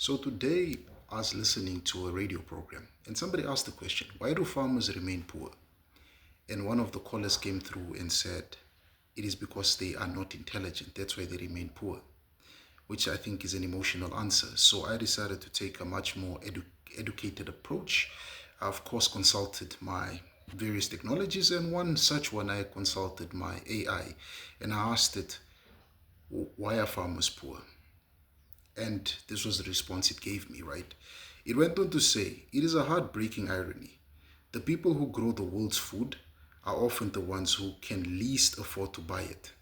So today I was listening to a radio program and somebody asked the question, why do farmers remain poor? And one of the callers came through and said, it is because they are not intelligent. That's why they remain poor, which I think is an emotional answer. So I decided to take a much more educated approach. I, of course, consulted my various technologies, and one such one I consulted my AI and I asked it, why are farmers poor? And this was the response it gave me, right? It went on to say, it is a heartbreaking irony. The people who grow the world's food are often the ones who can least afford to buy it.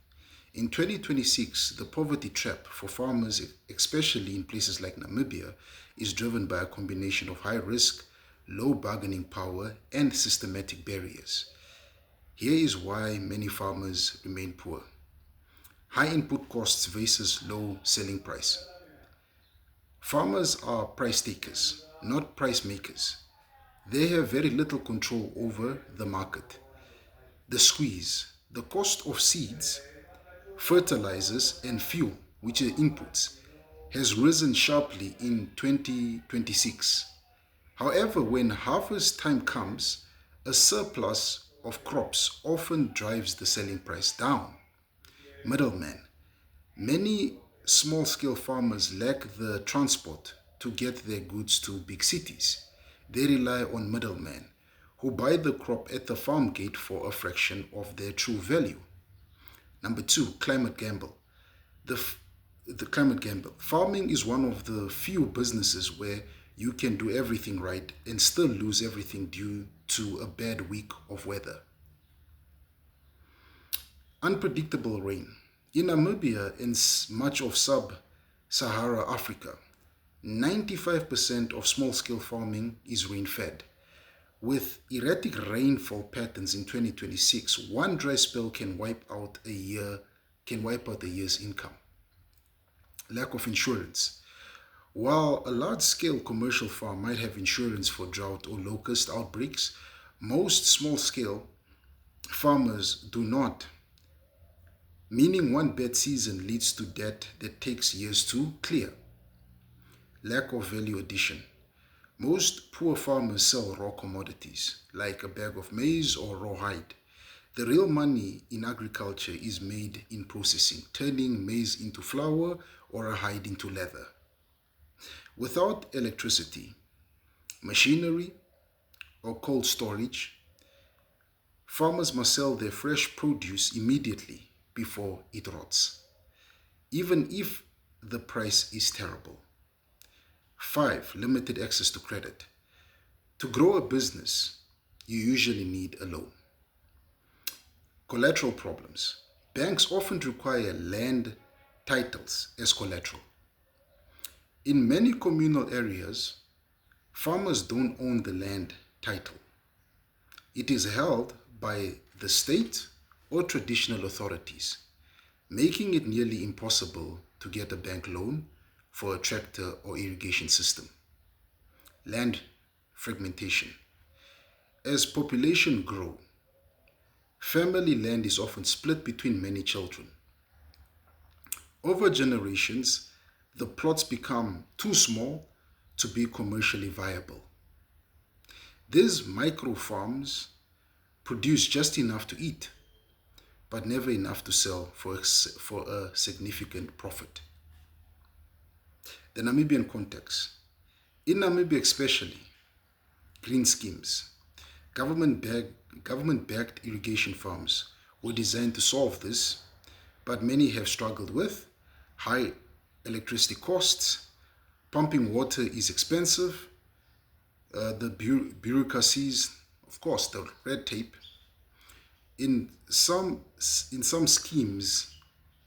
In 2026, the poverty trap for farmers, especially in places like Namibia, is driven by a combination of high risk, low bargaining power, and systematic barriers. Here is why many farmers remain poor. High input costs versus low selling price. Farmers are price takers, not price makers. They have very little control over the market. The squeeze, the cost of seeds, fertilizers, and fuel, which are inputs, has risen sharply in 2026. However, when harvest time comes, a surplus of crops often drives the selling price down. Middlemen. Many small scale farmers lack the transport to get their goods to big cities. They rely on middlemen who buy the crop at the farm gate for a fraction of their true value. Number two, climate gamble. The, the climate gamble. Farming is one of the few businesses where you can do everything right and still lose everything due to a bad week of weather. Unpredictable rain. In Namibia and much of sub Sahara Africa, 95% of small scale farming is rain fed. With erratic rainfall patterns in 2026, one dry spell can wipe out a year's income. Lack of insurance. While a large scale commercial farm might have insurance for drought or locust outbreaks, most small scale farmers do not, meaning one bad season leads to debt that takes years to clear. Lack of value addition. Most poor farmers sell raw commodities like a bag of maize or raw hide. The real money in agriculture is made in processing, turning maize into flour or a hide into leather. Without electricity, machinery, or cold storage, farmers must sell their fresh produce immediately before it rots, even if the price is terrible. 5. Limited access to credit. To grow a business, you usually need a loan. Collateral problems. Banks often require land titles as collateral. In many communal areas, farmers don't own the land title. It is held by the state or traditional authorities, making it nearly impossible to get a bank loan for a tractor or irrigation system. Land fragmentation. As population grow, family land is often split between many children. Over generations, the plots become too small to be commercially viable. These micro farms produce just enough to eat, but never enough to sell for a significant profit. The Namibian context. In Namibia, especially, green schemes, government backed irrigation farms were designed to solve this, but many have struggled with high electricity costs, pumping water is expensive, the bureaucracies, of course, the red tape. In some in some schemes,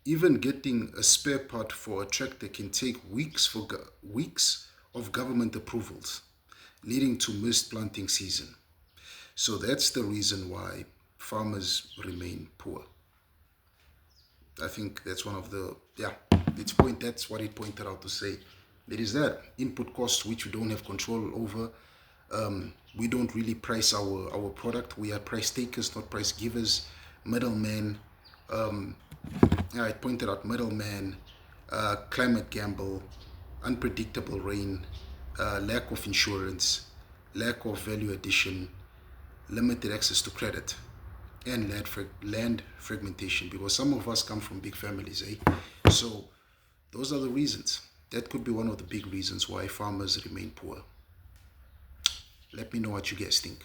even getting a spare part for a tractor can take weeks of government approvals, leading to missed planting season. So that's the reason why farmers remain poor. I think that's one of the that's what it pointed out to say. It is that input costs which we don't have control over. We don't really price our product. We are price takers, not price givers. Middlemen. Um, yeah, I pointed out middlemen, climate gamble, unpredictable rain, lack of insurance, lack of value addition, limited access to credit, and land fragmentation, because some of us come from big families, eh? So those are the reasons. That could be one of the big reasons why farmers remain poor. Let me know what you guys think.